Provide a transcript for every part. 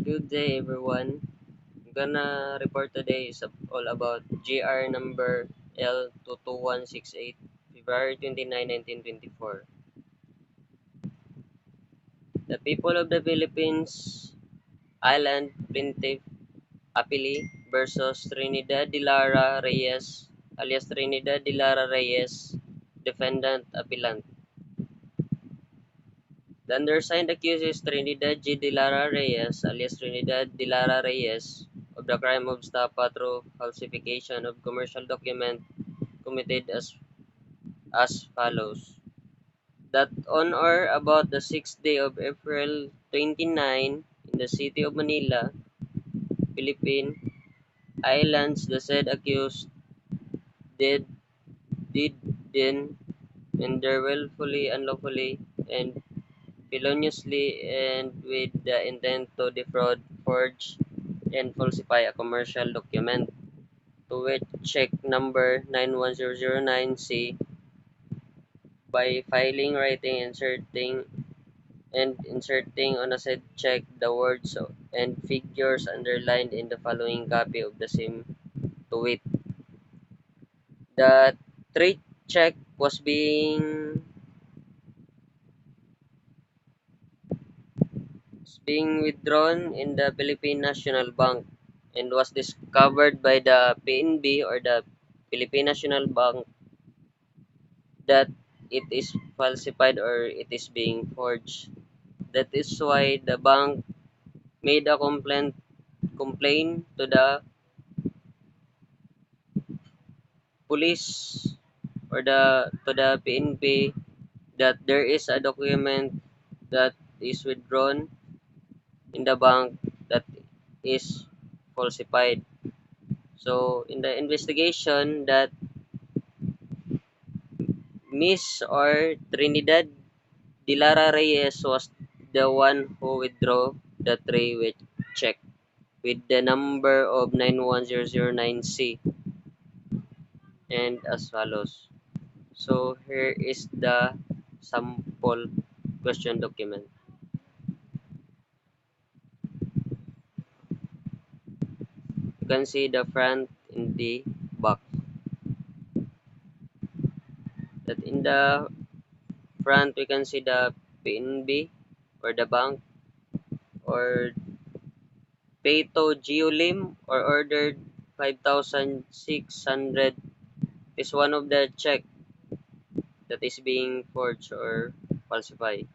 Good day, everyone. I'm gonna report today is all about GR number L22168, February 29, 1924. The people of the Philippines Island Plaintiff Appellee versus Trinidad de Lara Reyes, alias Trinidad de Lara Reyes, Defendant Appellant. The undersigned accuses Trinidad G. de Lara Reyes, alias Trinidad de Lara Reyes, of the crime of stapa through falsification of commercial document committed as follows. That on or about the 6th day of April 29 in the city of Manila, Philippine Islands, the said accused did did then and there willfully, unlawfully, and feloniously and with the intent to defraud, forge, and falsify a commercial document, to which check number 91009C, by filing, writing, inserting on a said check the words and figures underlined in the following copy of the same, to wit, the trade check was being withdrawn in the Philippine National Bank and was discovered by the PNB or the Philippine National Bank that it is falsified or it is being forged. That is why the bank made a complaint to the police or to the PNP that there is a document that is withdrawn in the bank that is falsified. So in the investigation that Miss or Trinidad de Lara Reyes was the one who withdrew the three-way check with the number of 91009C and as follows. So here is the sample question document. You can see the front and the back. That in the front we can see the PNB or the bank or pay to Geolim or ordered 5,600 is one of the check that is being forged or falsified.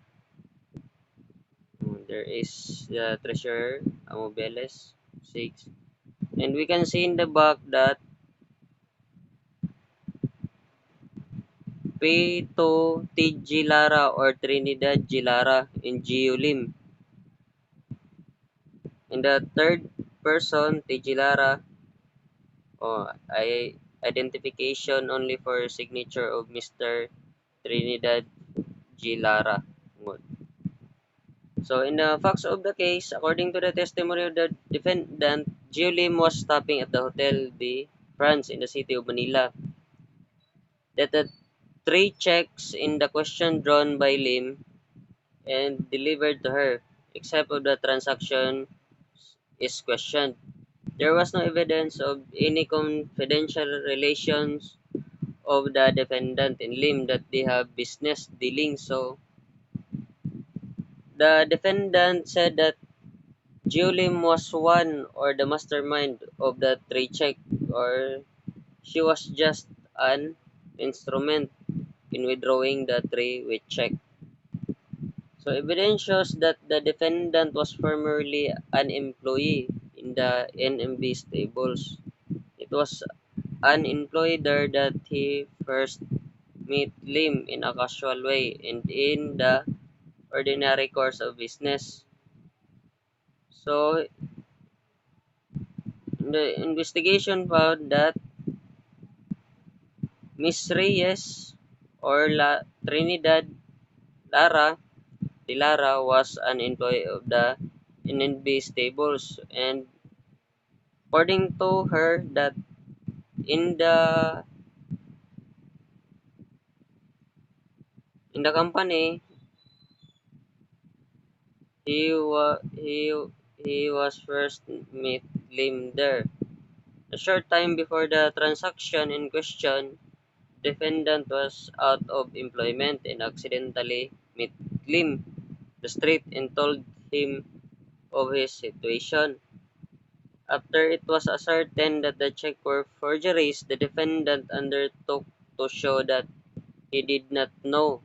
There is the treasurer, Amobeles, 6. And we can see in the back that pay to TG Lara or Trinidad Gilara in Geolim. In the third person, TG Lara, I identification only for signature of Mr. Trinidad G. Lara. So, in the facts of the case, according to the testimony of the defendant, Gio Lim was stopping at the Hotel de France in the city of Manila. That the three checks in the question drawn by Lim and delivered to her, except of the transaction is questioned. There was no evidence of any confidential relations of the defendant and Lim that they have business dealings. So, the defendant said that Julim was one or the mastermind of the three check or she was just an instrument in withdrawing the three with check. So evidence shows that the defendant was formerly an employee in the NMB stables. It was an employee there that he first met Lim in a casual way and in the ordinary course of business. So the investigation found that Miss Reyes or Trinidad Lara de Lara was an employee of the NNB stables and according to her that in the company he he was first met Lim there. A short time before the transaction in question, defendant was out of employment and accidentally met Lim the street and told him of his situation. After it was ascertained that the check were forgeries, the defendant undertook to show that he did not know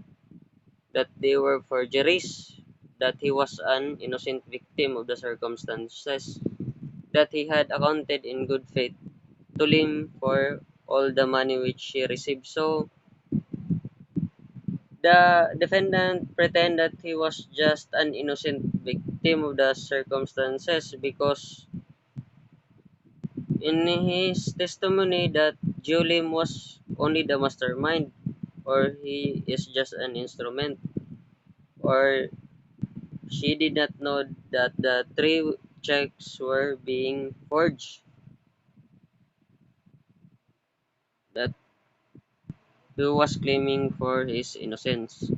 that they were forgeries, that he was an innocent victim of the circumstances, that he had accounted in good faith to Lim for all the money which he received. So the defendant pretended that he was just an innocent victim of the circumstances because in his testimony that Julim was only the mastermind or he is just an instrument or she did not know that the three checks were being forged, that he was claiming for his innocence.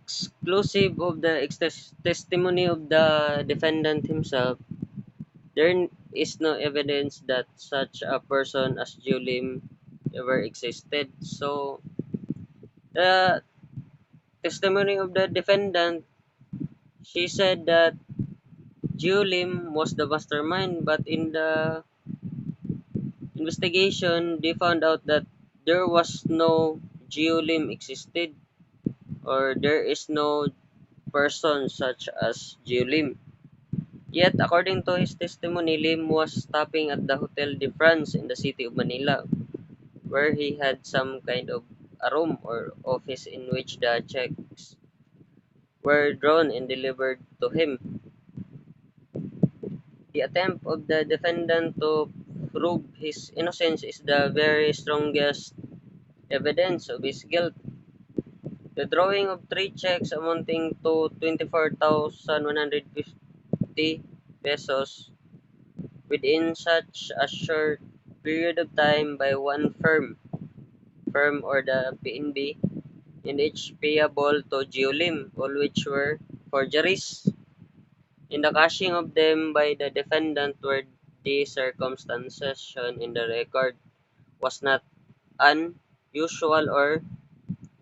Exclusive of the testimony of the defendant himself, there is no evidence that such a person as Julim ever existed. So the testimony of the defendant, she said that Julim was the mastermind, but in the investigation, they found out that there was no Julim existed or there is no person such as Julim. Yet, according to his testimony, Lim was stopping at the Hotel de France in the city of Manila, where he had some kind of a room or office in which the checks were drawn and delivered to him. The attempt of the defendant to prove his innocence is the very strongest evidence of his guilt. The drawing of three checks amounting to 24,150 pesos within such a short period of time by one firm or the PNB, and each payable to Geolim, all which were forgeries. In the cashing of them by the defendant were the circumstances shown in the record was not unusual or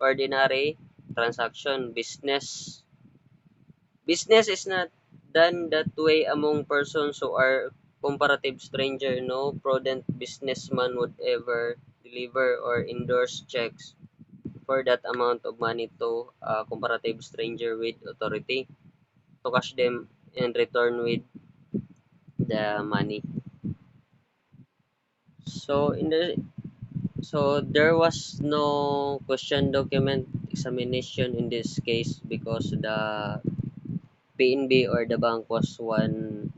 ordinary transaction. Business is not done that way among persons who are comparative stranger. No prudent businessman would ever deliver or endorse checks for that amount of money to a comparative stranger with authority to cash them and return with the money. So there was no question document examination in this case because the PNB or the bank was one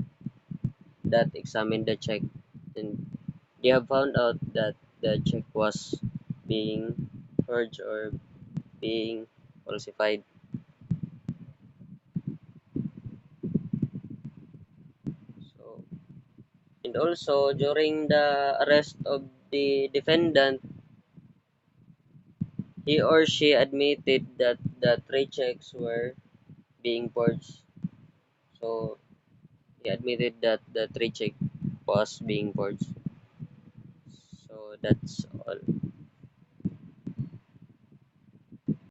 that examined the check, and they have found out that the check was being forged or being falsified. So and also during the arrest of the defendant, he or she admitted that the three checks were being forged. So he admitted that the three check was being forged. So that's all.